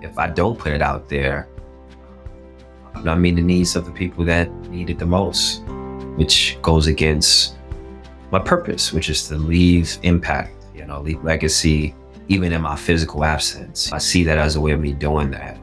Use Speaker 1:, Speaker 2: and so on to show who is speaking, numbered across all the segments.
Speaker 1: if I don't put it out there, I'm not meeting the needs of the people that need it the most, which goes against my purpose, which is to leave impact, leave legacy, even in my physical absence. I see that as a way of me doing that.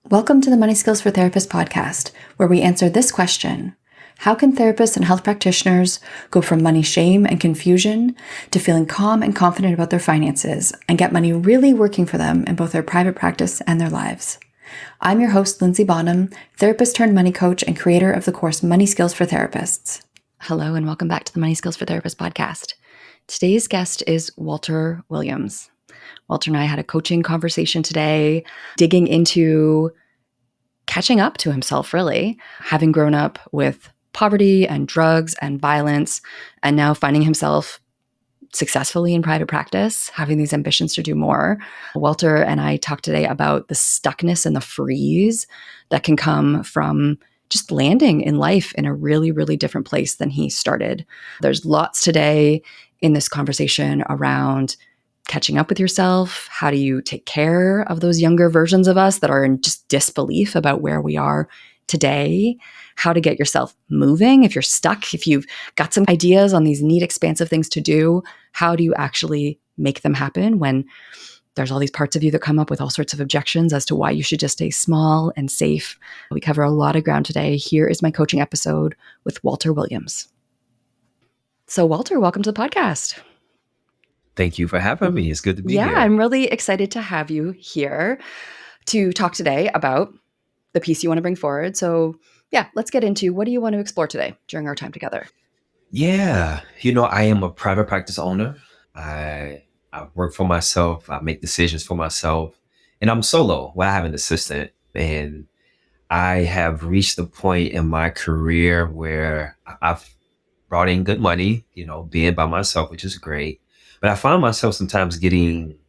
Speaker 2: Welcome to the Money Skills for Therapists podcast, where we answer this question: how can therapists and health practitioners go from money shame and confusion to feeling calm and confident about their finances and get money really working for them in both their private practice and their lives? I'm your host, Linzy Bonham, therapist turned money coach and creator of the course Money Skills for Therapists. Hello, and welcome back to the Money Skills for Therapists podcast. Today's guest is Walter Williams. Walter and I had a coaching conversation today, digging into catching up to himself, really, having grown up with poverty and drugs and violence, and now finding himself successfully in private practice, having these ambitions to do more. Walter and I talked today about the stuckness and the freeze that can come from just landing in life in a really, really different place than he started. There's lots today in this conversation around catching up with yourself. How do you take care of those younger versions of us that are in just disbelief about where we are today? How to get yourself moving if you're stuck, if you've got some ideas on these neat, expansive things to do. How do you actually make them happen when there's all these parts of you that come up with all sorts of objections as to why you should just stay small and safe? We cover a lot of ground today. Here is my coaching episode with Walter Williams. So Walter, welcome to the podcast.
Speaker 1: Thank you for having me. It's good to be here.
Speaker 2: Yeah, I'm really excited to have you here to talk today about the piece you want to bring forward. So yeah, let's get into what do you want to explore today during our time together?
Speaker 1: Yeah, I am a private practice owner. I work for myself. I make decisions for myself. And I'm solo. Well, I have an assistant. And I have reached a point in my career where I've brought in good money, being by myself, which is great. But I find myself sometimes getting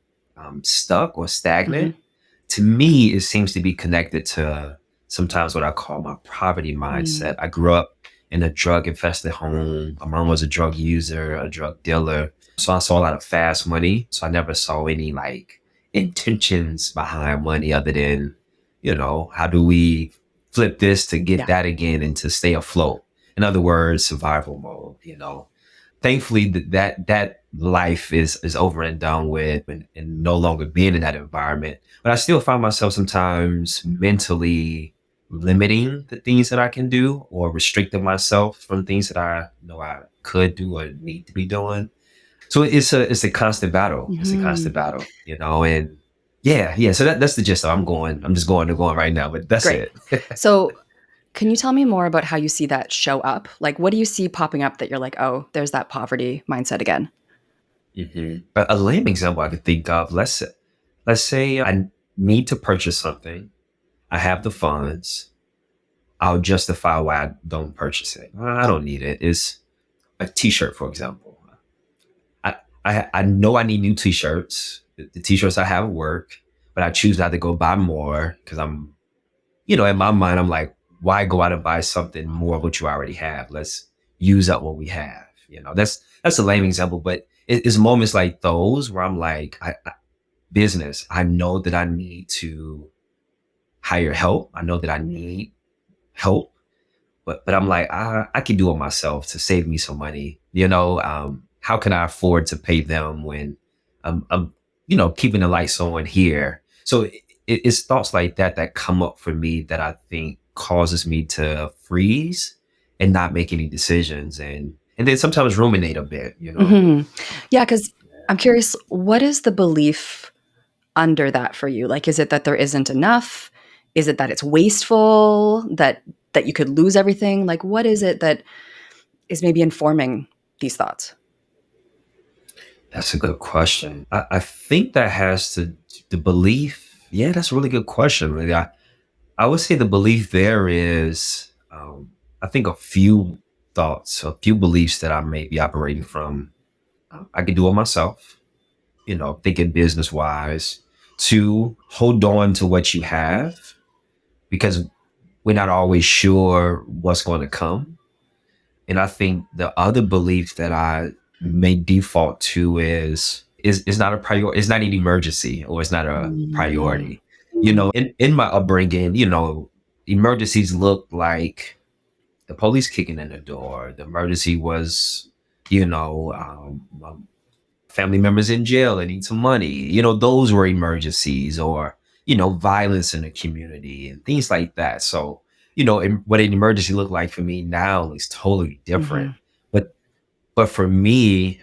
Speaker 1: stuck or stagnant.
Speaker 2: Mm-hmm.
Speaker 1: To me, it seems to be connected to sometimes what I call my poverty mindset. I grew up in a drug-infested home. My mom was a drug user, a drug dealer. So I saw a lot of fast money. So I never saw any intentions behind money other than, how do we flip this to get that again and to stay afloat? In other words, survival mode, Thankfully, that life is over and done with and no longer being in that environment. But I still find myself sometimes mentally limiting the things that I can do or restricting myself from things that I know I could do or need to be doing. So it's a constant battle.
Speaker 2: Mm-hmm.
Speaker 1: It's a constant battle, and yeah. So that's the gist. I'm just going right now, but that's
Speaker 2: Great.
Speaker 1: it.
Speaker 2: So can you tell me more about how you see that show up? Like, what do you see popping up that you're like, oh, there's that poverty mindset again?
Speaker 1: Mm-hmm. A lame example I could think of, let's say I need to purchase something. I have the funds. I'll justify why I don't purchase it. I don't need it. It's a t-shirt, for example. I know I need new t-shirts. The t-shirts I have at work, but I choose not to go buy more because I'm, in my mind, I'm like, why go out and buy something more of what you already have? Let's use up what we have. That's a lame example, but it's moments like those where I'm like, business, I know that I need to hire help. I know that I need help, but I'm like, I can do it myself to save me some money. How can I afford to pay them when I'm keeping the lights on here? So it's thoughts like that come up for me that I think causes me to freeze and not make any decisions and then sometimes ruminate a bit,
Speaker 2: Mm-hmm. Yeah, because I'm curious, what is the belief under that for you? Like, is it that there isn't enough? Is it that it's wasteful, that you could lose everything? Like, what is it that is maybe informing these thoughts?
Speaker 1: That's a good question. I think that has to the belief. Yeah, that's a really good question. Really. I would say the belief there is, I think a few thoughts, a few beliefs that I may be operating from. I can do it myself, thinking business wise. To hold on to what you have, because we're not always sure what's going to come. And I think the other belief that I may default to is not a priority. It's not an emergency, or it's not a
Speaker 2: Mm,
Speaker 1: priority. In my upbringing, emergencies look like the police kicking in the door. The emergency was, family members in jail and need some money. Those were emergencies, or violence in the community and things like that. So, what an emergency looked like for me now is totally different.
Speaker 2: mhm,
Speaker 1: But for me,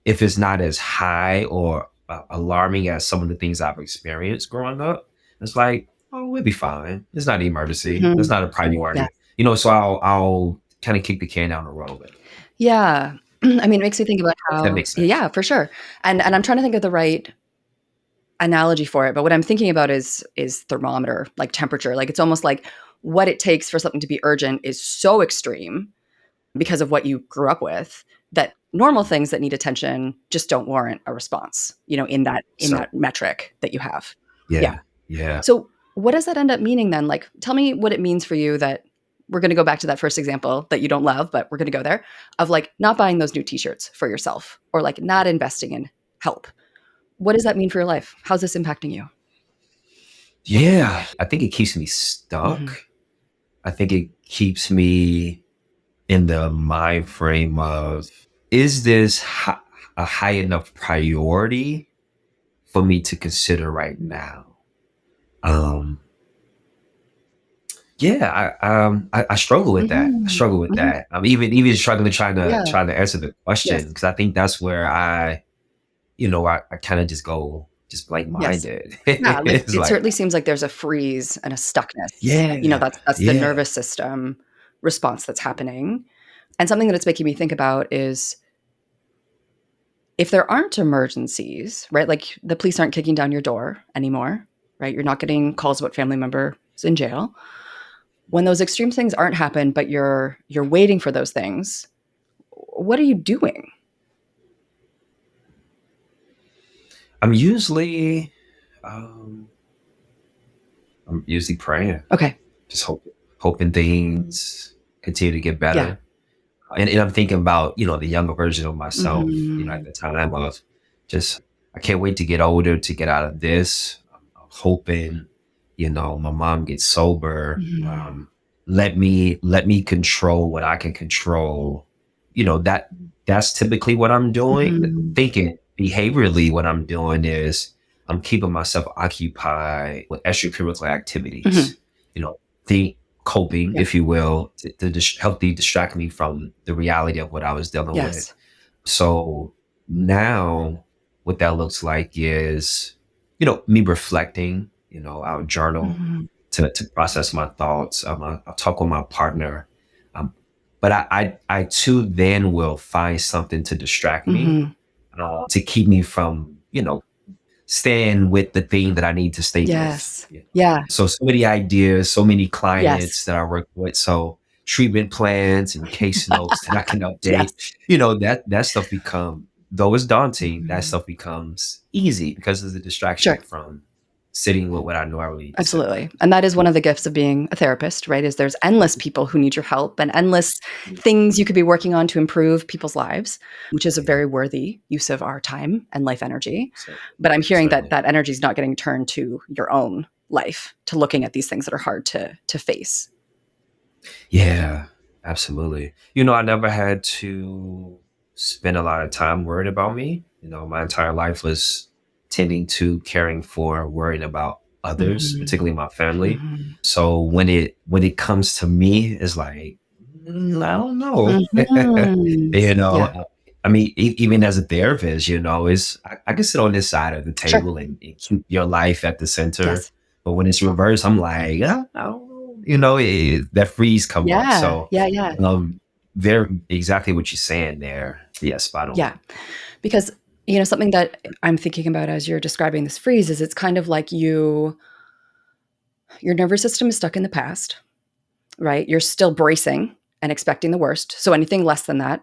Speaker 1: if it's not as high or alarming as some of the things I've experienced growing up, it's like, oh, we'll be fine. It's not an emergency. It's
Speaker 2: mhm.
Speaker 1: not a
Speaker 2: Yeah.
Speaker 1: priority. So I'll kind of kick the can down the road.
Speaker 2: Yeah. I mean, it makes me think about
Speaker 1: If that
Speaker 2: how,
Speaker 1: makes sense.
Speaker 2: yeah, for sure. And I'm trying to think of the right analogy for it, but what I'm thinking about is thermometer, like temperature. Like it's almost like what it takes for something to be urgent is so extreme because of what you grew up with that normal things that need attention just don't warrant a response, in
Speaker 1: So
Speaker 2: that metric that you have. Yeah.
Speaker 1: yeah, yeah.
Speaker 2: So what does that end up meaning then? Like tell me what it means for you that we're going to go back to that first example that you don't love, but we're going to go there of like not buying those new t-shirts for yourself or like not investing in help. What does that mean for your life? How's this impacting you?
Speaker 1: Yeah, I think it keeps me
Speaker 2: Mhm.
Speaker 1: stuck. I think it keeps me in the mind frame of, is this a high enough priority for me to consider right now? Um, yeah, I struggle with that. I
Speaker 2: Mhm.
Speaker 1: struggle with
Speaker 2: Mhm.
Speaker 1: that. I'm even struggling
Speaker 2: Yeah.
Speaker 1: trying to answer the question,
Speaker 2: Yes.
Speaker 1: because I think that's where I kind of just go just blank
Speaker 2: Yes.
Speaker 1: minded.
Speaker 2: Yeah, like,
Speaker 1: It's
Speaker 2: it
Speaker 1: like,
Speaker 2: certainly seems like there's a freeze and a stuckness.
Speaker 1: yeah,
Speaker 2: That's the
Speaker 1: yeah.
Speaker 2: nervous system response that's happening, and something that it's making me think about is if there aren't emergencies, right? Like, the police aren't kicking down your door anymore, right? You're not getting calls about family members in jail. When those extreme things aren't happen, but you're waiting for those things, what are you doing?
Speaker 1: I'm usually um, I'm usually praying,
Speaker 2: Okay.
Speaker 1: just hoping things continue to get
Speaker 2: Yeah.
Speaker 1: better. And I'm thinking about, the younger version of myself, at
Speaker 2: Mhm.
Speaker 1: the time of just, I can't wait to get older to get out of this. I'm hoping, my mom gets sober.
Speaker 2: Mhm.
Speaker 1: Let me control what I can control. That's typically what I'm doing.
Speaker 2: Mhm.
Speaker 1: Thinking behaviorally, what I'm doing is I'm keeping myself occupied with extracurricular
Speaker 2: Mhm.
Speaker 1: activities. The coping,
Speaker 2: Yeah.
Speaker 1: if you will, to help distract me from the reality of what I was dealing with.
Speaker 2: Yes.
Speaker 1: So now, what that looks like is, me reflecting. I'll journal
Speaker 2: Mhm.
Speaker 1: to process my thoughts. I'll talk with my partner, um, but I too then will find something to distract me,
Speaker 2: Mhm.
Speaker 1: to keep me from staying with the thing that I need to stay with.
Speaker 2: Yes. Yeah.
Speaker 1: So many ideas, so many
Speaker 2: Yes.
Speaker 1: clients that I work with. So treatment plans and case notes that I can update.
Speaker 2: Yes.
Speaker 1: That stuff become, though it's daunting, that
Speaker 2: Mhm.
Speaker 1: stuff becomes easy because of the distraction
Speaker 2: Sure.
Speaker 1: from sitting with what I normally need to sit with.
Speaker 2: Absolutely. And that is one of the gifts of being a therapist, right? Is there's endless people who need your help and endless things you could be working on to improve people's lives, which is a
Speaker 1: Yeah,
Speaker 2: very worthy use of our time and life energy.
Speaker 1: so
Speaker 2: But I'm hearing that
Speaker 1: certainly.
Speaker 2: that energy is not getting turned to your own life, to looking at these things that are hard to face.
Speaker 1: Yeah, absolutely. I never had to spend a lot of time worried about me. My entire life was tending to caring for, worrying about others,
Speaker 2: Mhm.
Speaker 1: particularly my family.
Speaker 2: Mhm.
Speaker 1: So when it comes to me, it's like, I don't know.
Speaker 2: Mhm.
Speaker 1: you know,
Speaker 2: Yeah.
Speaker 1: uh, I mean, even as a therapist, is I can sit on this side of the
Speaker 2: Sure.
Speaker 1: table and keep your life at the center.
Speaker 2: Yes.
Speaker 1: But when it's reversed, I'm like, I don't know. That freeze come up.
Speaker 2: Yeah.
Speaker 1: So,
Speaker 2: Yeah, yeah.
Speaker 1: very exactly what you're saying there. Yeah, spot on.
Speaker 2: Yeah. Because, something that I'm thinking about as you're describing this freeze is it's kind of like your nervous system is stuck in the past, right? You're still bracing and expecting the worst. So anything less than that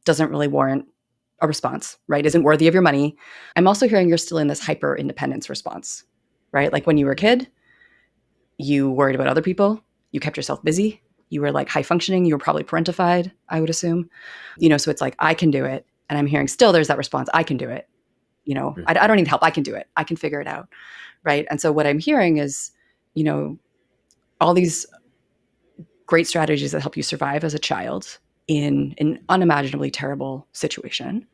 Speaker 2: doesn't really warrant a response, right? Isn't worthy of your money. I'm also hearing you're still in this hyper independence response, right? Like when you were a kid, you worried about other people, you kept yourself busy, you were like high functioning, you were probably parentified, I would assume. So it's like, I can do it. And I'm hearing still there's that response, I can do it. I don't need help. I can do it. I can figure it out. Right. And so what I'm hearing is, you know, all these great strategies that help you survive as a child in an unimaginably terrible situation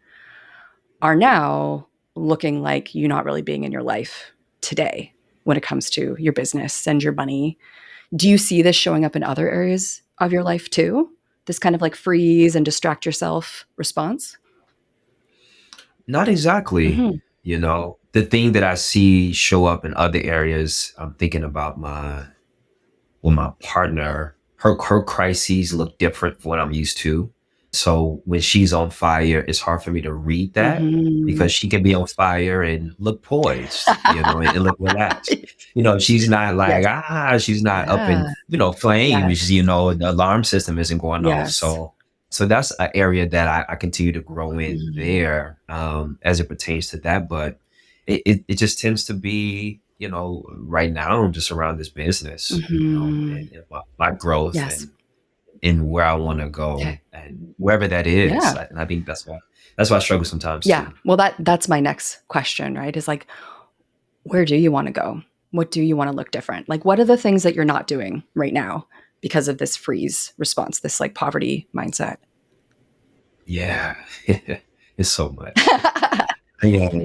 Speaker 2: are now looking like you not really being in your life today when it comes to your business and your money. Do you see this showing up in other areas of your life too? This kind of like freeze and distract yourself response?
Speaker 1: Not exactly.
Speaker 2: Mm-hmm.
Speaker 1: The thing that I see show up in other areas, I'm thinking about my partner. Her crises look different from what I'm used to. So when she's on fire, it's hard for me to read that
Speaker 2: Mm-hmm.
Speaker 1: because she can be on fire and look poised, and look relaxed. She's not like,
Speaker 2: Yes.
Speaker 1: she's not up in,
Speaker 2: Yeah.
Speaker 1: flames,
Speaker 2: Yes.
Speaker 1: the alarm system isn't going off.
Speaker 2: Yes.
Speaker 1: So that's an area that I continue to grow in
Speaker 2: Mm-hmm.
Speaker 1: there, as it pertains to that. But it just tends to be, right now just around this business,
Speaker 2: Mm-hmm.
Speaker 1: and my growth
Speaker 2: Yes.
Speaker 1: and where I want to go
Speaker 2: Okay.
Speaker 1: and wherever that is.
Speaker 2: Yeah.
Speaker 1: And I think that's why I struggle sometimes
Speaker 2: Yeah.
Speaker 1: too.
Speaker 2: Well, that's my next question, right? Is like, where do you want to go? What do you want to look different? Like, what are the things that you're not doing right now because of this freeze response, this like poverty mindset?
Speaker 1: Yeah. It's so much. Yeah.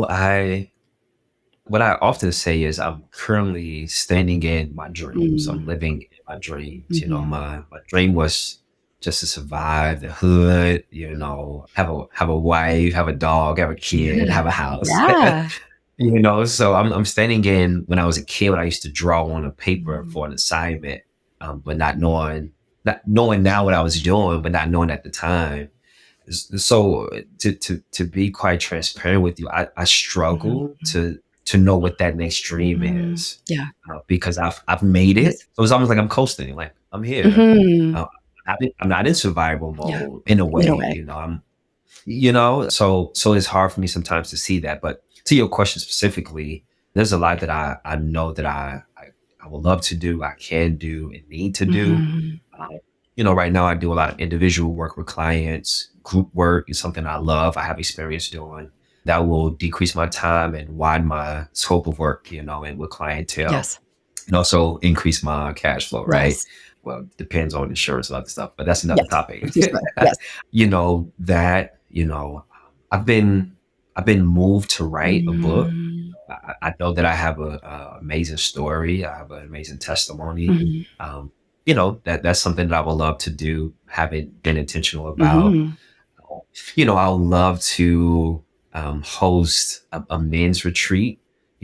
Speaker 1: I what I often say is I'm currently standing in my dreams. I'm
Speaker 2: Mm,
Speaker 1: living in my dreams.
Speaker 2: mhm.
Speaker 1: My dream was just to survive the hood, have a wife, have a dog, have a kid,
Speaker 2: Yeah.
Speaker 1: have a house.
Speaker 2: Yeah.
Speaker 1: So I'm standing in when I was a kid when I used to draw on a paper
Speaker 2: Mm,
Speaker 1: for an assignment, but not knowing now what I was doing, but not knowing at the time. So to be quite transparent with you, I
Speaker 2: mhm,
Speaker 1: struggle to know what that next dream
Speaker 2: mhm.
Speaker 1: is,
Speaker 2: Yeah.
Speaker 1: because I've made it.
Speaker 2: Yes.
Speaker 1: So it's almost like I'm coasting, like I'm here.
Speaker 2: Mhm.
Speaker 1: Uh, I'm not in survival
Speaker 2: Yeah.
Speaker 1: mode in a
Speaker 2: In a
Speaker 1: way.
Speaker 2: way.
Speaker 1: So it's hard for me sometimes to see that. But to your question specifically, there's a lot that I know that I would love to do, I can do, and need to do.
Speaker 2: Mhm.
Speaker 1: Uh, right now I do a lot of individual work with clients. Group work is something I love. I have experience doing. That will decrease my time and widen my scope of work, and with clientele,
Speaker 2: Yes.
Speaker 1: and also increase my cash flow, right?
Speaker 2: Yes.
Speaker 1: Well, depends on insurance and other stuff, but that's another
Speaker 2: Yes.
Speaker 1: topic.
Speaker 2: Too smart. Yes.
Speaker 1: That, I've been moved to write a book.
Speaker 2: Mm,
Speaker 1: I know that I have a amazing story. I have an amazing testimony.
Speaker 2: mhm,
Speaker 1: That's something that I would love to do. Haven't been intentional about.
Speaker 2: mhm.
Speaker 1: I would love to host a men's retreat.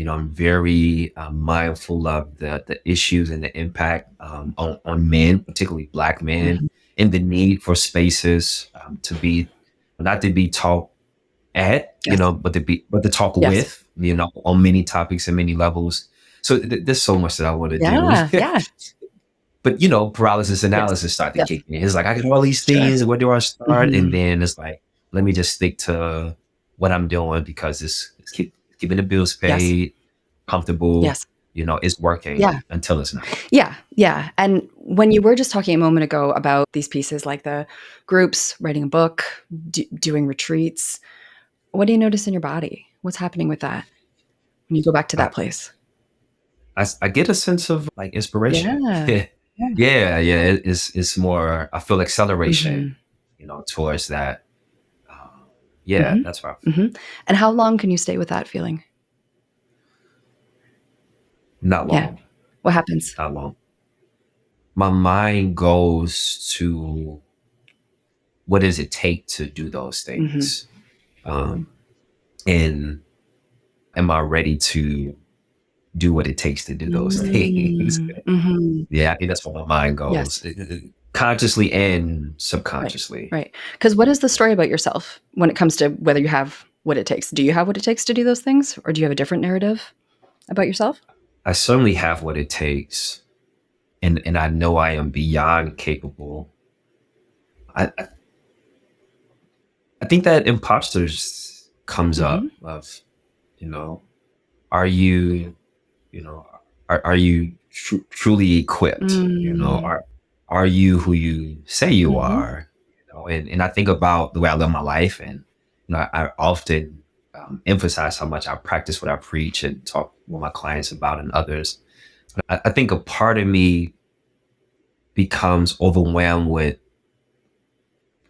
Speaker 1: I'm very mindful of the issues and the impact, on men, particularly Black men,
Speaker 2: Mhm.
Speaker 1: and the need for spaces, to be not to be taught at,
Speaker 2: Yes.
Speaker 1: but to talk
Speaker 2: Yes.
Speaker 1: with, on many topics and many levels. So there's so much that I want to do.
Speaker 2: Yeah. Yeah.
Speaker 1: But paralysis
Speaker 2: Yes.
Speaker 1: analysis started to
Speaker 2: Yes.
Speaker 1: kick in. It's like I got all these
Speaker 2: Sure.
Speaker 1: things. Where do I start? And
Speaker 2: Mhm.
Speaker 1: then it's like, let me just stick to what I'm doing because it's keeping the bills
Speaker 2: Yes.
Speaker 1: paid, comfortable.
Speaker 2: Yes.
Speaker 1: It's working
Speaker 2: Yeah.
Speaker 1: until it's not.
Speaker 2: Yeah. Yeah. And when you were just talking a moment ago about these pieces like the groups, writing a book, doing retreats, what do you notice in your body? What's happening with that when you go back to
Speaker 1: I,
Speaker 2: that place?
Speaker 1: I get a sense of like inspiration.
Speaker 2: Yeah.
Speaker 1: Yeah,
Speaker 2: Yeah.
Speaker 1: yeah. It's more. I feel acceleration,
Speaker 2: Mhm.
Speaker 1: towards that. Uh, yeah,
Speaker 2: Mhm.
Speaker 1: that's right.
Speaker 2: Mhm. And how long can you stay with that feeling?
Speaker 1: Not
Speaker 2: Yeah.
Speaker 1: long,
Speaker 2: What happens?
Speaker 1: not long. My mind goes to what does it take to do those
Speaker 2: Mhm.
Speaker 1: things, um, and am I ready to do what it takes to do those things?
Speaker 2: Mm. Mhm.
Speaker 1: Yeah, I think that's where my mind
Speaker 2: Yes.
Speaker 1: goes, consciously and
Speaker 2: Right.
Speaker 1: subconsciously.
Speaker 2: Right. Because what is the story about yourself when it comes to whether you have what it takes? Do you have what it takes to do those things, or do you have a different narrative about yourself?
Speaker 1: I certainly have what it takes, and I know I am beyond capable. I think that imposters comes
Speaker 2: Mhm.
Speaker 1: up of, you know, are you, you know, are you truly equipped?
Speaker 2: Mm.
Speaker 1: Are you who you say you
Speaker 2: Mm-hmm.
Speaker 1: are? And I think about the way I live my life, and I often emphasize how much I practice what I preach and talk with my clients about and others. I think a part of me becomes overwhelmed with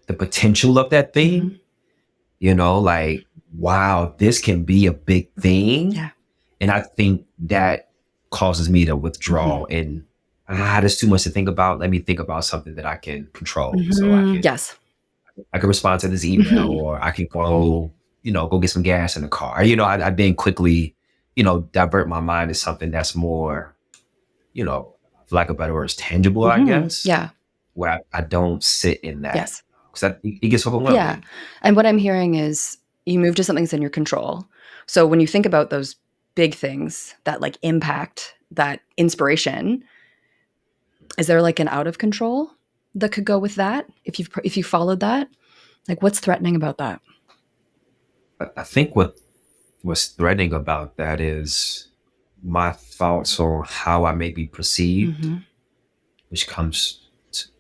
Speaker 1: the potential of that
Speaker 2: Mm-hmm.
Speaker 1: thing. Like, wow, this can be a big thing.
Speaker 2: Yeah.
Speaker 1: And I think that causes me to
Speaker 2: Mm-hmm.
Speaker 1: withdraw and there's too much to think about. Let me think about something that I can control. So
Speaker 2: Mm-hmm. Yes.
Speaker 1: I can respond to this email,
Speaker 2: Mm-hmm.
Speaker 1: or I can go get some gas in the car. I then quickly, divert my mind to something that's more, for lack of better words, tangible, I
Speaker 2: Mm-hmm.
Speaker 1: guess,
Speaker 2: Yeah.
Speaker 1: where I don't sit in that
Speaker 2: Yes.
Speaker 1: because it gets
Speaker 2: Yeah.
Speaker 1: overwhelming.
Speaker 2: And what I'm hearing is you move to something that's in your control. So when you think about those big things that like impact that inspiration, is there like an out of control that could go with that if you followed that? Like what's threatening about that?
Speaker 1: I think what was threatening about that is my thoughts on how I may be perceived,
Speaker 2: Mhm.
Speaker 1: which comes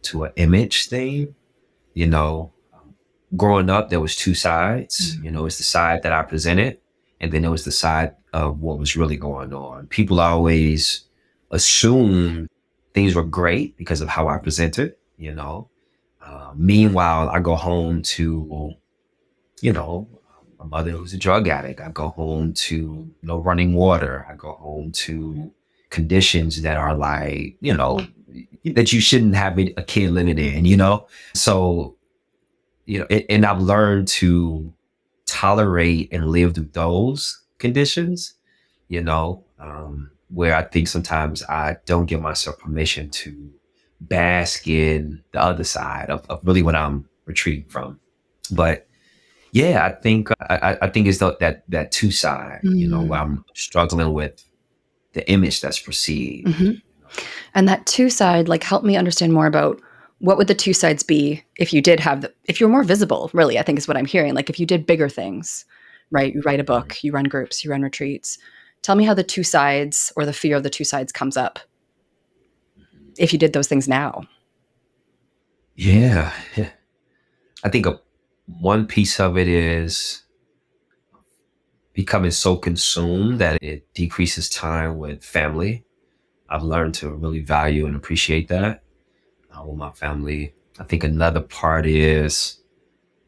Speaker 1: to an image thing. You know, Growing up, there was two sides.
Speaker 2: Mhm.
Speaker 1: It's the side that I presented, and then there was the side of what was really going on. People always assumed things were great because of how I presented. Meanwhile, I go home to my mother who's a drug addict. I go home to no running water. I go home to conditions that are like, that you shouldn't have a kid living in. So, and I've learned to tolerate and live through those conditions, where I think sometimes I don't give myself permission to bask in the other side of really what I'm retreating from. But yeah, I think it's that two side, where
Speaker 2: Mm.
Speaker 1: I'm struggling with the image that's perceived.
Speaker 2: Mhm. And that two side, like, help me understand more about what would the two sides be if you did have if you were more visible, really, I think is what I'm hearing. Like, if you did bigger things, right? You write a
Speaker 1: Mhm.
Speaker 2: book, you run groups, you run retreats. Tell me how the two sides or the fear of the two sides comes up if you did those things now.
Speaker 1: Yeah, yeah. I think one piece of it is becoming so consumed that it decreases time with family. I've learned to really value and appreciate that with my family. I think another part is,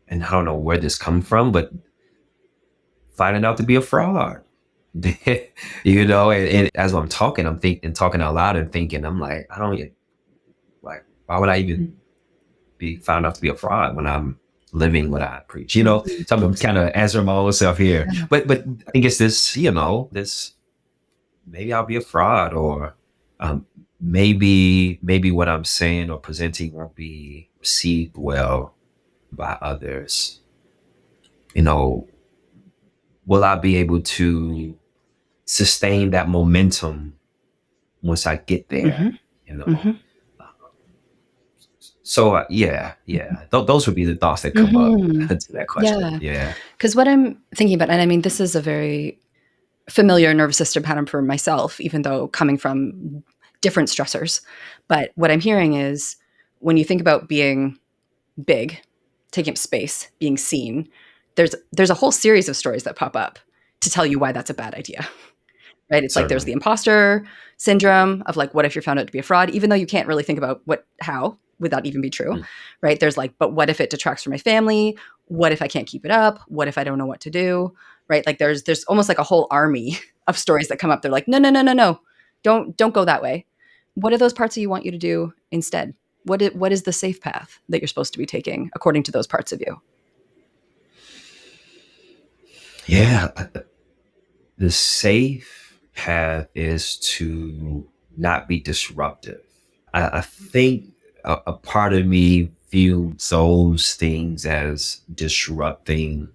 Speaker 1: and I don't know where this comes from, but finding out to be a fraud. And as I'm talking, I'm thinking, talking out loud and thinking, I'm like, I don't like, why would I even be found out to be a fraud when I'm living what I preach?
Speaker 2: Mhm.
Speaker 1: So I'm kind of answering my own self here,
Speaker 2: Yeah.
Speaker 1: but I think it's this, this maybe I'll be a fraud, or um, maybe what I'm saying or presenting won't be received well by others. You know, will I be able to sustain that momentum once I get there?
Speaker 2: Mhm.
Speaker 1: You know,
Speaker 2: Mhm.
Speaker 1: so yeah, those would be the thoughts that come up
Speaker 2: Mhm.
Speaker 1: to that question.
Speaker 2: Yeah.
Speaker 1: Yeah,
Speaker 2: Because what I'm thinking about, and I mean, this is a very familiar nervous system pattern for myself, even though coming from different stressors. But what I'm hearing is when you think about being big, taking up space, being seen, there's a whole series of stories that pop up to tell you why that's a bad idea. Right? It's like there's the
Speaker 1: certainly.
Speaker 2: imposter syndrome of like, what if you're found out to be a fraud? Even though you can't really think about how would that even be true,
Speaker 1: Mm.
Speaker 2: right? There's like, but what if it detracts from my family? What if I can't keep it up? What if I don't know what to do? Right? Like there's almost like a whole army of stories that come up. They're like, no, no, no, no, no, don't go that way. What are those parts of you want you to do instead? What is the safe path that you're supposed to be taking according to those parts of you?
Speaker 1: Yeah, the safe path is to not be disruptive. I think a part of me views those things as disrupting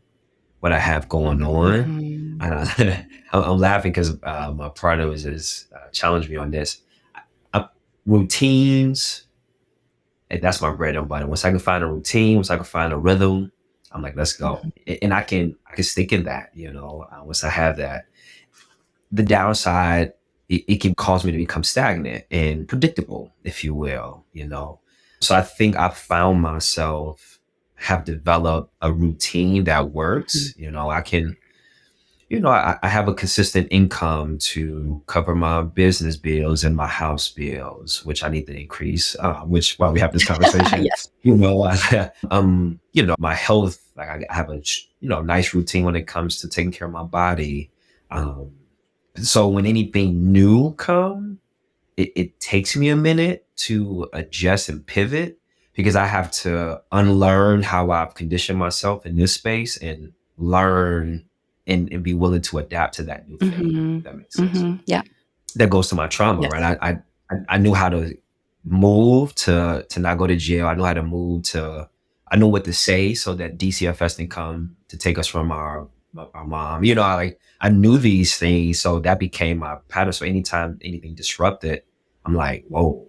Speaker 1: what I have going on.
Speaker 2: Mhm.
Speaker 1: I'm laughing because my partner was just challenged me on this. I, routines, and that's my bread and butter. Once I can find a routine, once I can find a rhythm, I'm like, let's go,
Speaker 2: Mhm.
Speaker 1: and I can stick in that. Once I have that. The downside it can cause me to become stagnant and predictable, if you will, you know. So I think I found myself have developed a routine that
Speaker 2: Mhm.
Speaker 1: works. You know, I can, I have a consistent income to cover my business bills and my house bills, which I need to increase, which while we have this conversation,
Speaker 2: Yes.
Speaker 1: my health, like I have a, nice routine when it comes to taking care of my body. Um, so when anything new comes, it takes me a minute to adjust and pivot because I have to unlearn how I've conditioned myself in this space and learn and be willing to adapt to that new thing. If
Speaker 2: Mhm.
Speaker 1: that makes sense.
Speaker 2: Mhm. Yeah.
Speaker 1: That goes to my trauma,
Speaker 2: Yes.
Speaker 1: right? I knew how to move to not go to jail. I knew how to move to I knew what to say so that DCFS didn't come to take us from our mom. I knew these things, so that became my pattern. So anytime anything disrupted, I'm like, whoa.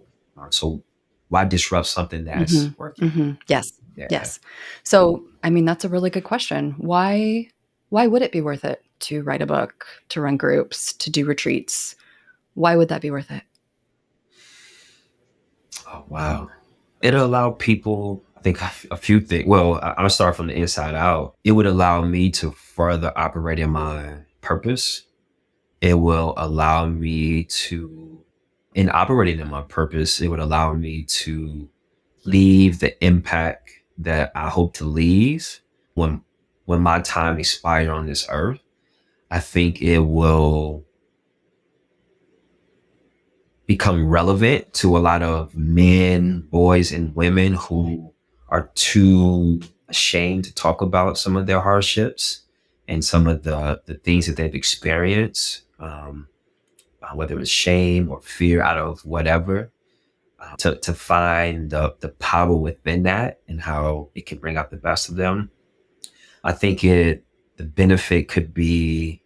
Speaker 1: So why disrupt something that's
Speaker 2: Mhm.
Speaker 1: working?
Speaker 2: Mhm. Yes.
Speaker 1: Yeah.
Speaker 2: Yes. So, I mean, that's a really good question. Why would it be worth it to write a book, to run groups, to do retreats? Why would that be worth it?
Speaker 1: Oh wow. It'll allow people, I think, a few things. Well, I'm gonna start from the inside out. It would allow me to further operate in my purpose. It will allow me to, in operating in my purpose, it would allow me to leave the impact that I hope to leave when when my time expires on this earth. I think it will become relevant to a lot of men, boys, and women who are too ashamed to talk about some of their hardships and some of the things that they've experienced, whether it's shame or fear out of whatever, to find the power within that and how it can bring out the best of them. I think the benefit could be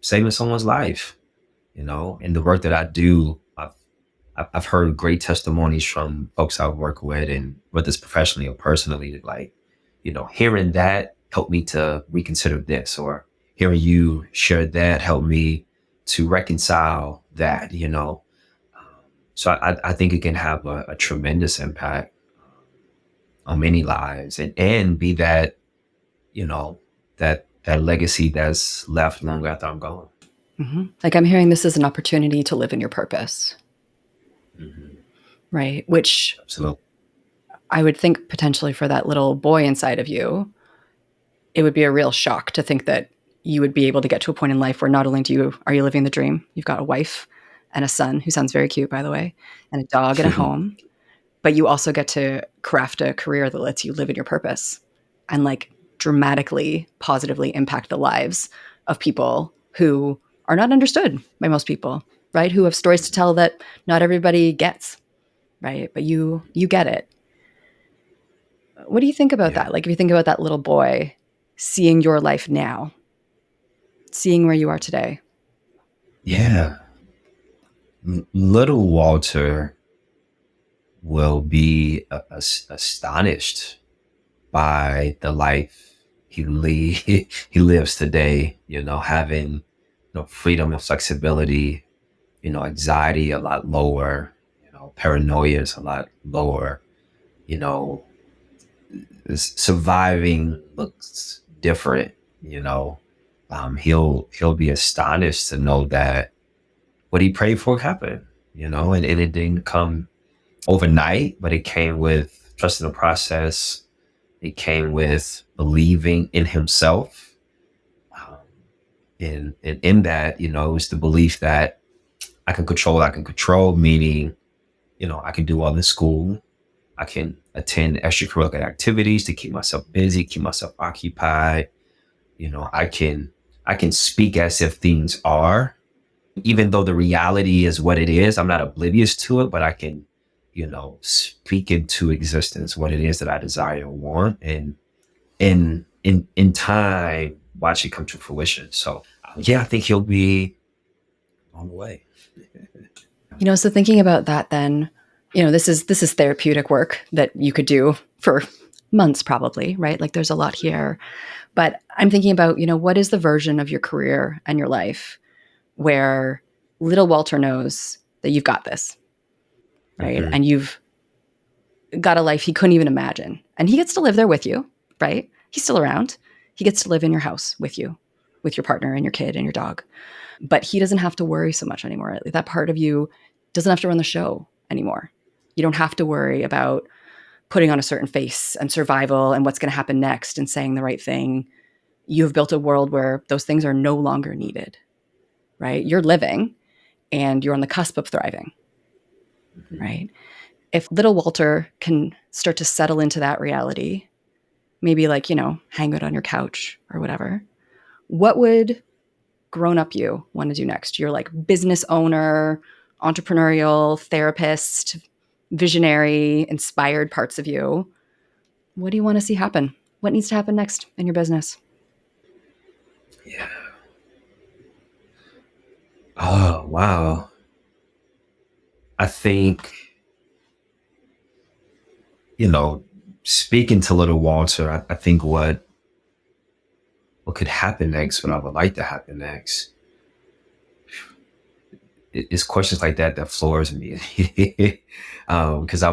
Speaker 1: saving someone's life, and the work that I do. I've heard great testimonies from folks I've worked with, and whether it's professionally or personally, like, hearing that helped me to reconsider this, or hearing you share that helped me to reconcile that. So I think it can have a tremendous impact on many lives and be that, that legacy that's left long after I'm gone.
Speaker 2: Mhm. Like, I'm hearing this as an opportunity to live in your purpose,
Speaker 1: Hmm.
Speaker 2: right? Which
Speaker 1: Absolutely.
Speaker 2: I would think potentially for that little boy inside of you, it would be a real shock to think that you would be able to get to a point in life where not only are you living the dream, you've got a wife and a son who sounds very cute, by the way, and a dog and a home, but you also get to craft a career that lets you live in your purpose and like dramatically positively impact the lives of people who are not understood by most people, right? Who have stories to tell that not everybody gets, right? But you get it. What do you think about
Speaker 1: Yeah.
Speaker 2: that? Like, if you think about that little boy seeing your life now, seeing where you are today.
Speaker 1: Yeah. Little Walter will be astonished by the life he lives today. Having freedom and flexibility. Anxiety a lot lower. Paranoia is a lot lower. You know, Surviving looks different. You know, he'll be astonished to know that what he prayed for happened. And it didn't come overnight, but it came with trusting the process. It came with believing in himself. Um, and in that, it was the belief that I can control, meaning, I can do all this school. I can attend extracurricular activities to keep myself busy, keep myself occupied. I can speak as if things are, even though the reality is what it is. I'm not oblivious to it, but I can, speak into existence what it is that I desire and want, and in time watch it come to fruition. So yeah, I think he'll be on the way.
Speaker 2: So thinking about that then, this is therapeutic work that you could do for months probably, right? Like there's a lot here. But I'm thinking about, what is the version of your career and your life where little Walter knows that you've got this, right?
Speaker 1: Mm-hmm.
Speaker 2: And you've got a life he couldn't even imagine. And he gets to live there with you, right? He's still around. He gets to live in your house with you, with your partner and your kid and your dog. But he doesn't have to worry so much anymore. That part of you doesn't have to run the show anymore. You don't have to worry about putting on a certain face and survival and what's going to happen next and saying the right thing. You've built a world where those things are no longer needed, right? You're living and you're on the cusp of thriving,
Speaker 1: Mm-hmm.
Speaker 2: right? If little Walter can start to settle into that reality, maybe like, hang out on your couch or whatever, what would grown up you want to do next? You're like business owner, entrepreneurial, therapist, visionary, inspired parts of you. What do you want to see happen? What needs to happen next in your business?
Speaker 1: Yeah. Oh, wow. I think, you know, speaking to little Walter, I think what could happen next, what I would like to happen next, it's questions like that floors me. Because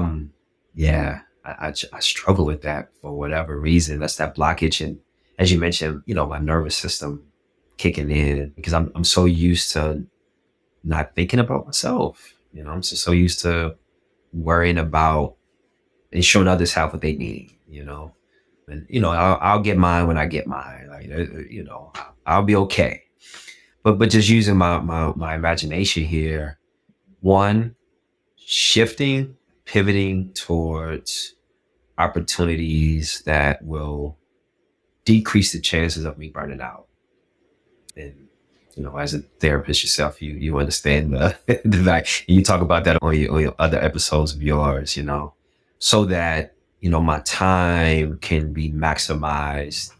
Speaker 1: yeah, I struggle with that for whatever reason. That's that blockage. And as you mentioned, my nervous system kicking in because I'm so used to not thinking about myself. I'm just so used to worrying about ensuring others have what they need, and, I'll get mine when I get mine. Like, I'll be okay. But just using my imagination here, one, shifting, pivoting towards opportunities that will decrease the chances of me burning out. And, as a therapist yourself, you understand the fact, you talk about that on your other episodes of yours, so that, my time can be maximized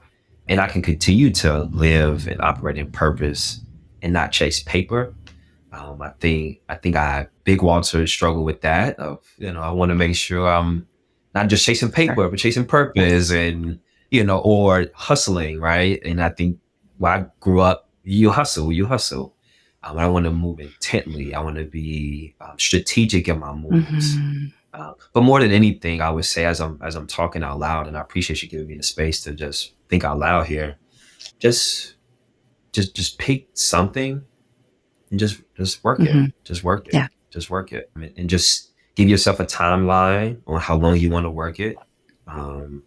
Speaker 1: and I can continue to live and operate in purpose and not chase paper. I think Big Walter struggle with that. Of I want to make sure I'm not just chasing
Speaker 2: Sure.
Speaker 1: paper, but chasing purpose, and or hustling, right? And I think when I grew up, you hustle, you hustle. I want to move intently. I want to be strategic in my moves.
Speaker 2: Mm-hmm.
Speaker 1: But more than anything, I would say as I'm talking out loud, and I appreciate you giving me the space to just think out loud here. Just just pick something and just work it.
Speaker 2: Mm-hmm.
Speaker 1: Just work it.
Speaker 2: Yeah.
Speaker 1: Just work it. I mean, and just give yourself a timeline on how long you want to work it. Um,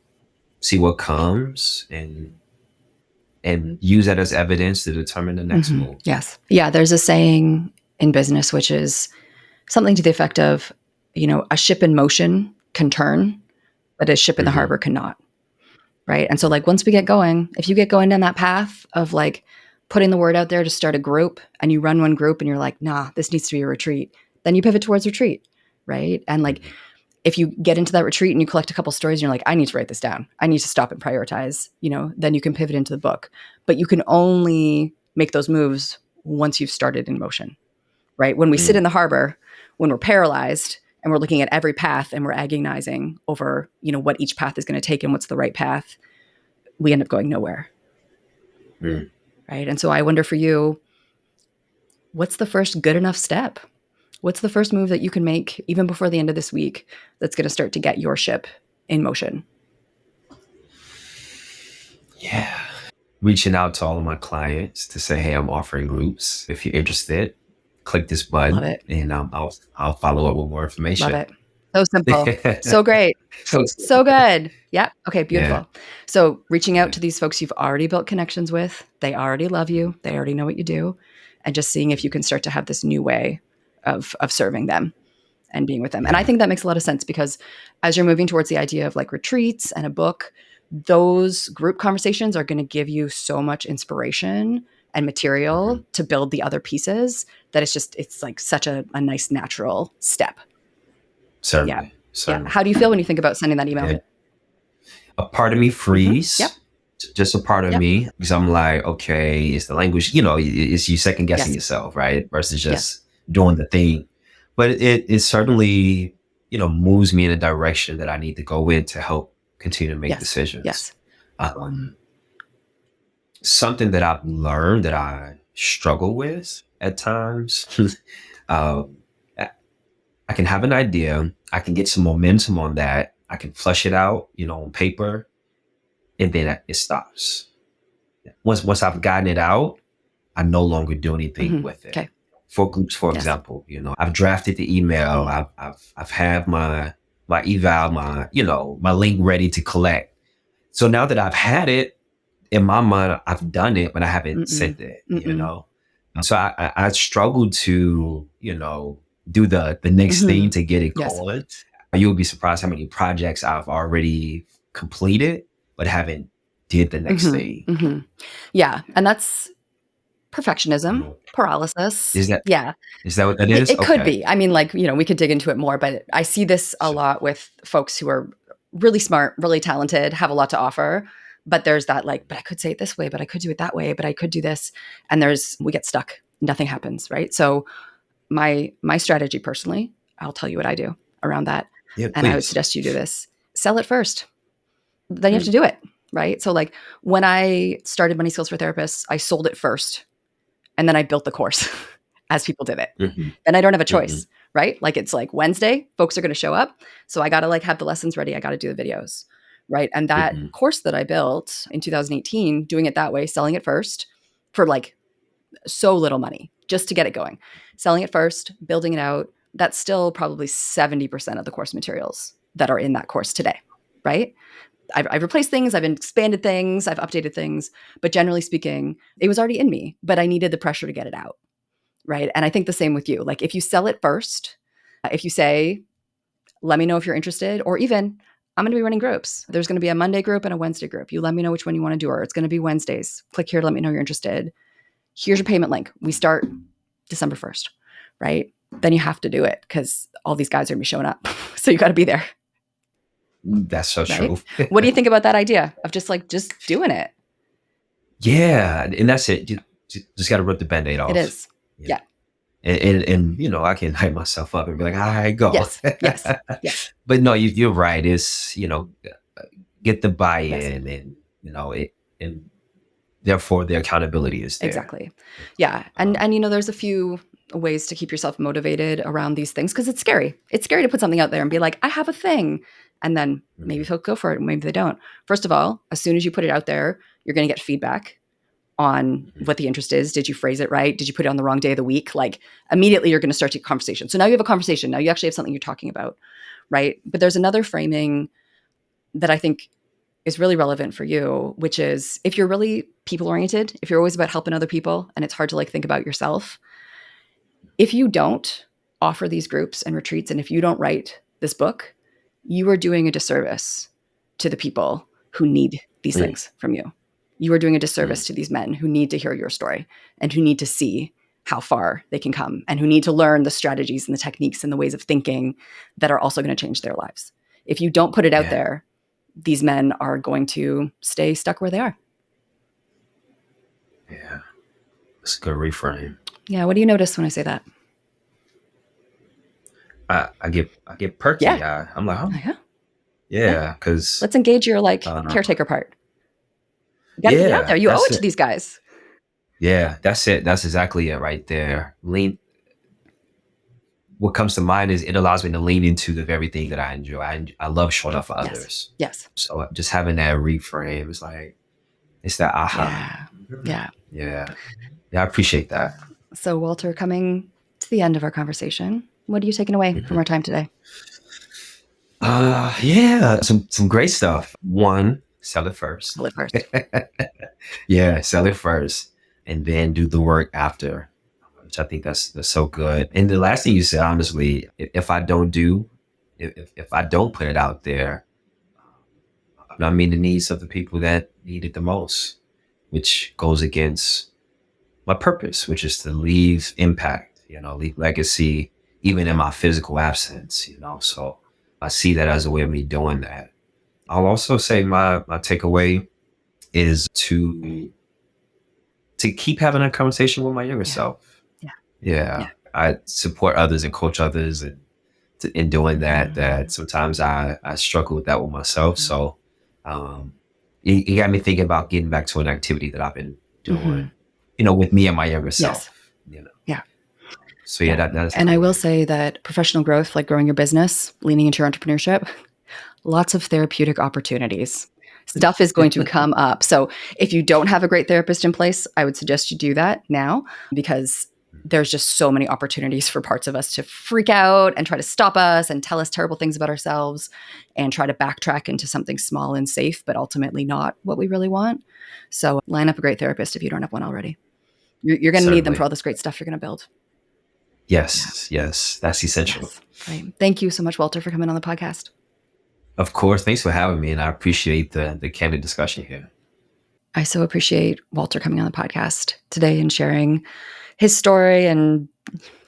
Speaker 1: See what comes and use that as evidence to determine the next
Speaker 2: Mm-hmm.
Speaker 1: move.
Speaker 2: Yes. Yeah. There's a saying in business, which is something to the effect of, a ship in motion can turn, but a ship in the
Speaker 1: Mm-hmm.
Speaker 2: harbor cannot. Right. And so, like, once we get going, if you get going down that path of like putting the word out there to start a group and you run one group and you're like, nah, this needs to be a retreat, then you pivot towards retreat. Right. And like,
Speaker 1: Mm-hmm.
Speaker 2: if you get into that retreat and you collect a couple stories and you're like, I need to write this down, I need to stop and prioritize, then you can pivot into the book. But you can only make those moves once you've started in motion. Right. When we sit in the harbor, when we're paralyzed and we're looking at every path and we're agonizing over, what each path is going to take and what's the right path, we end up going nowhere.
Speaker 1: Mm-hmm.
Speaker 2: Right. And so I wonder for you, what's the first good enough step? What's the first move that you can make even before the end of this week that's going to start to get your ship in motion?
Speaker 1: Yeah. Reaching out to all of my clients to say, hey, I'm offering groups. If you're interested, click this
Speaker 2: Love
Speaker 1: button
Speaker 2: it.
Speaker 1: and I'll follow up with more
Speaker 2: Love
Speaker 1: information.
Speaker 2: it. So simple. So great.
Speaker 1: So
Speaker 2: So good. Yeah. Okay.
Speaker 1: yeah,
Speaker 2: Beautiful. So reaching out
Speaker 1: yeah,
Speaker 2: to these folks you've already built connections with, they already love you, they already know what you do, and just seeing if you can start to have this new way of serving them and being with them. And I
Speaker 1: yeah.
Speaker 2: think that makes a lot of sense because as you're moving towards the idea of like retreats and a book, those group conversations are going to give you so much inspiration and
Speaker 1: Mhm.
Speaker 2: material to build the other pieces that it's like such a nice natural step. Yeah.
Speaker 1: Certainly,
Speaker 2: Yeah.
Speaker 1: certainly.
Speaker 2: How do you feel when you think about sending that email?
Speaker 1: Yeah. A part of me
Speaker 2: Mm-hmm. Yep.
Speaker 1: frees, just a part of
Speaker 2: Yep.
Speaker 1: me, because I'm like, okay, it's the language, it's you second guessing
Speaker 2: Yes.
Speaker 1: yourself, right? Versus
Speaker 2: Yes.
Speaker 1: just doing the thing. But it certainly, moves me in a direction that I need to go in to help continue to make
Speaker 2: Yes.
Speaker 1: decisions.
Speaker 2: Yes.
Speaker 1: Um, Something that I've learned that I struggle with at times. uh, I I can have an idea. I can get some momentum on that. I can flush it out, on paper, and then it stops. Once I've gotten it out, I no longer do anything with it.
Speaker 2: Okay.
Speaker 1: For groups, for
Speaker 2: Yes.
Speaker 1: example, I've drafted the email. I've had my eval, my link ready to collect. So now that I've had it in my mind, I've done it, but I haven't
Speaker 2: Mm-mm.
Speaker 1: sent it.
Speaker 2: Mm-mm.
Speaker 1: So I struggle to, do the next thing
Speaker 2: Mm-hmm.
Speaker 1: to get it
Speaker 2: Yes.
Speaker 1: going. You'll be surprised how many projects I've already completed, but haven't did the next thing.
Speaker 2: Mm-hmm. Mm-hmm. Yeah. And that's perfectionism,
Speaker 1: Mhm.
Speaker 2: paralysis.
Speaker 1: Is that
Speaker 2: Yeah.
Speaker 1: is that what that
Speaker 2: It,
Speaker 1: is?
Speaker 2: it could
Speaker 1: Okay.
Speaker 2: be. I mean, we could dig into it more, but I see this a
Speaker 1: So,
Speaker 2: lot with folks who are really smart, really talented, have a lot to offer. But there's that but I could say it this way, but I could do it that way, but I could do this. And we get stuck. Nothing happens, right? So my strategy personally, I'll tell you what I do around that.
Speaker 1: yeah,
Speaker 2: And I would
Speaker 1: please.
Speaker 2: suggest you do this. Sell it first. Then you have to
Speaker 1: Mm,
Speaker 2: do it, right? So when I started Money Skills for Therapists, I sold it first and then I built the course as people did it.
Speaker 1: mhm,
Speaker 2: Then I don't have a
Speaker 1: mhm,
Speaker 2: choice, right? It's like Wednesday, folks are going to show up. So I got to have the lessons ready. I got to do the videos, right? And that
Speaker 1: mhm.
Speaker 2: course that I built in 2018, doing it that way, selling it first for so little money just to get it going, selling it first, building it out. That's still probably 70% of the course materials that are in that course today, right? I've replaced things, I've expanded things, I've updated things, but generally speaking, it was already in me, but I needed the pressure to get it out, right? And I think the same with you. If you sell it first, if you say, let me know if you're interested, or even, I'm going to be running groups. There's going to be a Monday group and a Wednesday group. You let me know which one you want to do, or it's going to be Wednesdays. Click here to let me know you're interested. Here's your payment link. We start December 1st, right? Then you have to do it because all these guys are going to be showing up. So you got to be there,
Speaker 1: That's so true.
Speaker 2: right? What do you think about that idea of just doing it?
Speaker 1: Yeah, and that's it. Just got to rip the Band-Aid
Speaker 2: It
Speaker 1: off.
Speaker 2: is.
Speaker 1: You know,
Speaker 2: Yeah.
Speaker 1: and I can hype myself up and be like, all right, go.
Speaker 2: Yes. Yes. Yes.
Speaker 1: But no, you're right. It's get the
Speaker 2: Yes.
Speaker 1: buy-in, and it, and therefore the accountability is there.
Speaker 2: Exactly. Yeah. And
Speaker 1: Um,
Speaker 2: there's a few ways to keep yourself motivated around these things because it's scary. It's scary to put something out there and be like, I have a thing. And then maybe
Speaker 1: mhm,
Speaker 2: folks go for it, maybe they don't. First of all, as soon as you put it out there, you're going to get feedback on
Speaker 1: mhm.
Speaker 2: what the interest is. Did you phrase it right? Did you put it on the wrong day of the week? Immediately you're going to start a conversation. So now you have a conversation. Now you actually have something you're talking about, right? But there's another framing that I think is really relevant for you, which is if you're really people oriented, if you're always about helping other people and it's hard to think about yourself, if you don't offer these groups and retreats, and if you don't write this book, you are doing a disservice to the people who need these
Speaker 1: Mm,
Speaker 2: things from you. You are doing a
Speaker 1: mm,
Speaker 2: disservice to these men who need to hear your story and who need to see how far they can come and who need to learn the strategies and the techniques and the ways of thinking that are also going to change their lives. If you don't put it out
Speaker 1: yeah,
Speaker 2: there, these men are going to stay stuck where they are.
Speaker 1: yeah. It's a good reframe.
Speaker 2: Yeah. What do you notice when I say that?
Speaker 1: I get perky.
Speaker 2: Yeah.
Speaker 1: I'm like, oh,
Speaker 2: Yeah. Yeah.
Speaker 1: yeah, because
Speaker 2: Let's engage your
Speaker 1: uh,
Speaker 2: caretaker part. You got to get it out there.
Speaker 1: yeah,
Speaker 2: You owe
Speaker 1: that's
Speaker 2: it to
Speaker 1: it.
Speaker 2: these guys.
Speaker 1: Yeah, that's it. That's exactly it right there. Lean. What comes to mind is it allows me to lean into the very thing that I enjoy. I love showing up for
Speaker 2: Yes.
Speaker 1: others.
Speaker 2: Yes.
Speaker 1: So just having that reframe is like it's that aha.
Speaker 2: Yeah.
Speaker 1: Mhm.
Speaker 2: Yeah.
Speaker 1: Yeah, yeah. I appreciate that.
Speaker 2: So, Walter, coming to the end of our conversation, what are you taking away from
Speaker 1: Mhm.
Speaker 2: our time today?
Speaker 1: Yeah, some great stuff. One, sell it first.
Speaker 2: Sell it first.
Speaker 1: Yeah, sell it first, and then do the work after, which I think that's so good. And the last thing you said, honestly, if I don't do, if I don't put it out there, I'm not meeting the needs of the people that need it the most, which goes against my purpose, which is to leave impact, leave legacy, even in my physical absence. So I see that as a way of me doing that. I'll also say my takeaway is to keep having a conversation with my younger
Speaker 2: Yeah.
Speaker 1: self.
Speaker 2: Yeah.
Speaker 1: Yeah.
Speaker 2: Yeah.
Speaker 1: I support others and coach others, and in doing that,
Speaker 2: Mhm.
Speaker 1: sometimes I struggle with that with myself.
Speaker 2: Mhm.
Speaker 1: So um you got me thinking about getting back to an activity that I've been doing,
Speaker 2: Mhm.
Speaker 1: with me and my younger
Speaker 2: Yes.
Speaker 1: self, you know.
Speaker 2: Yeah.
Speaker 1: So yeah, that is
Speaker 2: And I
Speaker 1: how
Speaker 2: will
Speaker 1: I.
Speaker 2: say that professional growth, like growing your business, leaning into your entrepreneurship, lots of therapeutic opportunities. Stuff is going to come up. So if you don't have a great therapist in place, I would suggest you do that now, because there's just so many opportunities for parts of us to freak out and try to stop us and tell us terrible things about ourselves and try to backtrack into something small and safe, but ultimately not what we really want. So line up a great therapist if you don't have one already. You're going to need them for
Speaker 1: Certainly.
Speaker 2: all this great stuff you're going to build. Yeah.
Speaker 1: Yes, yes, that's essential.
Speaker 2: Yes. Great. Thank you so much, Walter, for coming on the podcast.
Speaker 1: Of course, thanks for having me, and I appreciate the candid discussion here.
Speaker 2: I so appreciate Walter coming on the podcast today and sharing his story and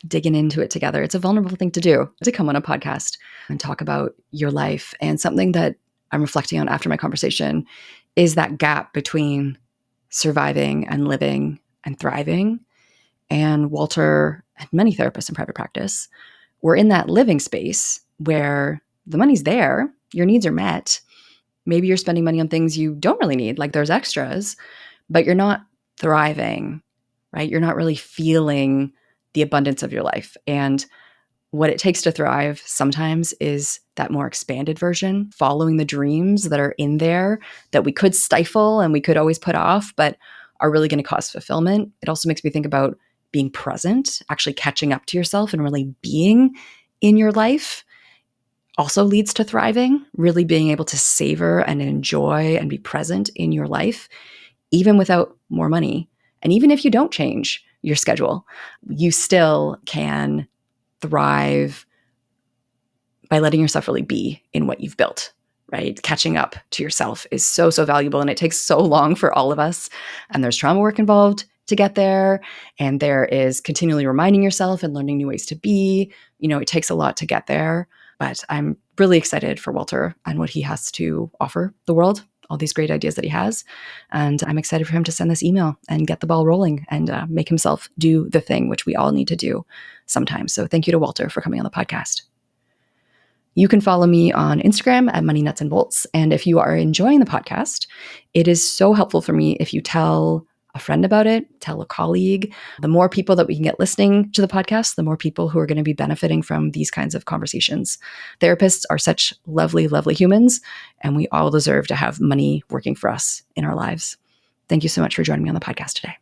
Speaker 2: digging into it together. It's a vulnerable thing to do, to come on a podcast and talk about your life. And something that I'm reflecting on after my conversation is that gap between surviving and living and thriving. And Walter and many therapists in private practice were in that living space where the money's there, your needs are met. Maybe you're spending money on things you don't really need, like there's extras, but you're not thriving, right? You're not really feeling the abundance of your life. And what it takes to thrive sometimes is that more expanded version, following the dreams that are in there that we could stifle and we could always put off, but are really going to cause fulfillment. It also makes me think about being present, actually catching up to yourself and really being in your life also leads to thriving, really being able to savor and enjoy and be present in your life, even without more money. And even if you don't change your schedule, you still can thrive by letting yourself really be in what you've built, right? Catching up to yourself is so, so valuable. And it takes so long for all of us. And there's trauma work involved to get there. And there is continually reminding yourself and learning new ways to be. It takes a lot to get there. But I'm really excited for Walter and what he has to offer the world, all these great ideas that he has. And I'm excited for him to send this email and get the ball rolling and make himself do the thing, which we all need to do sometimes. So thank you to Walter for coming on the podcast. You can follow me on Instagram at Money Nuts and Bolts. And if you are enjoying the podcast, it is so helpful for me if you tell a friend about it, tell a colleague. The more people that we can get listening to the podcast, the more people who are going to be benefiting from these kinds of conversations. Therapists are such lovely, lovely humans, and we all deserve to have money working for us in our lives. Thank you so much for joining me on the podcast today.